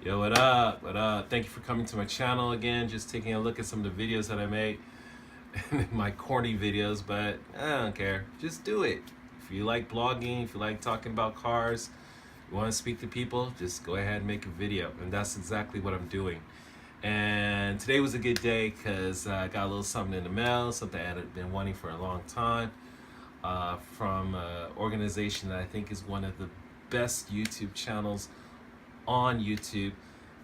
Yo, what up? What up? Thank you for coming to my channel again. Just taking a look at some of the videos that I made. My corny videos, but I don't care. Just do it. If you like blogging, if you like talking about cars, you want to speak to people, just go ahead and make a video. And that's exactly what I'm doing. And today was a good day because I got a little something in the mail, something I had been wanting for a long time, from an organization that I think is one of the best YouTube channels on YouTube.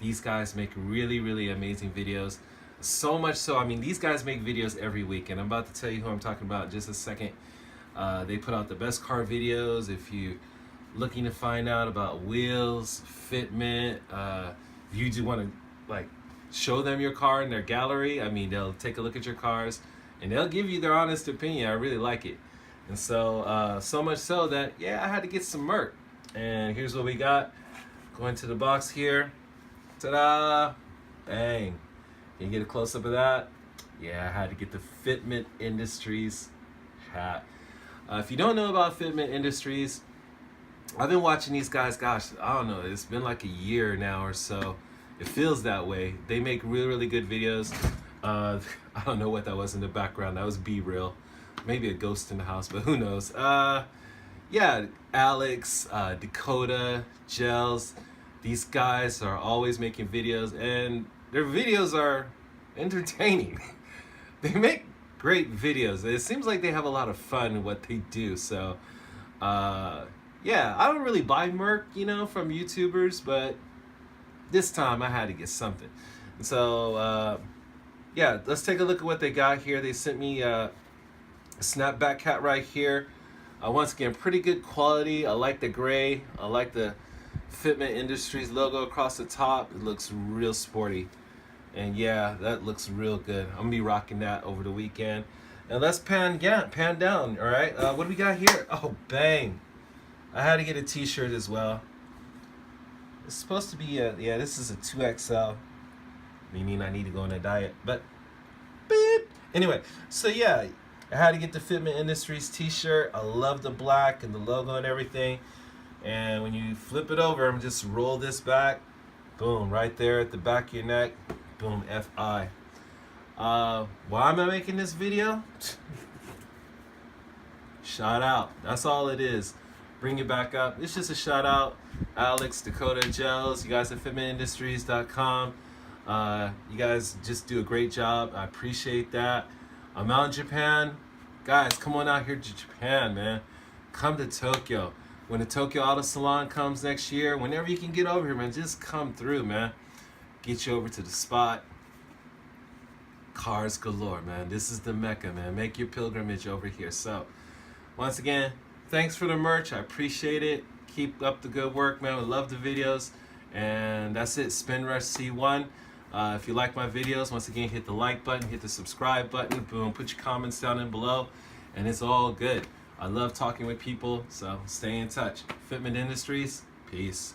These guys make really amazing videos. So much so, I mean, these guys make videos every week, and I'm about to tell you who I'm talking about in just a second. They put out the best car videos. If you're looking to find out about wheels, fitment, if you do want to like show them your car in their gallery, I mean, they'll take a look at your cars and they'll give you their honest opinion. I really like it. And so, so much so that, yeah, I had to get some merch. And here's what we got. Go into the box here. Ta-da! Bang. Can you get a close-up of that? Yeah, I had to get the Fitment Industries hat. If you don't know about Fitment Industries, I've been watching these guys, gosh, I don't know, it's been like a year now or so. It feels that way. They make really good videos. I don't know what that was in the background. That was B-Real. Maybe a ghost in the house, but who knows. Yeah, Alex, Dakota, Gels. These guys are always making videos, and their videos are entertaining. They make great videos. It seems like they have a lot of fun in what they do. So, yeah, I don't really buy merch, from YouTubers, but this time I had to get something. And so, yeah, let's take a look at what they got here. They sent me a snapback hat right here. Once again, pretty good quality. I like the gray. I like the Fitment Industries logo across the top. It looks real sporty. And yeah, that looks real good. I'm gonna be rocking that over the weekend. And let's pan down, all right? What do we got here? Oh, bang. I had to get a t-shirt as well. It's supposed to be yeah, this is a 2XL. Meaning I need to go on a diet, but beep. Anyway, so yeah, I had to get the Fitment Industries t-shirt. I love the black and the logo and everything. And when you flip it over, I'm just roll this back. Boom, right there at the back of your neck. Boom, FI. Why am I making this video? Shout out. That's all it is. Bring it back up. It's just a shout out. Alex, Dakota, Gels, you guys at fitmentindustries.com. You guys just do a great job. I appreciate that. I'm out in Japan. Guys, come on out here to Japan, man. Come to Tokyo. When the Tokyo Auto Salon comes next year, whenever you can get over here, man, just come through, man. Get you over to the spot. Cars galore, man. This is the Mecca, man. Make your pilgrimage over here. So, once again, thanks for the merch. I appreciate it. Keep up the good work, man. I love the videos. And that's it. Spin Rush C1. If you like my videos, once again, hit the like button, hit the subscribe button, boom, put your comments down in below, and it's all good. I love talking with people, so stay in touch. Fitment Industries, peace.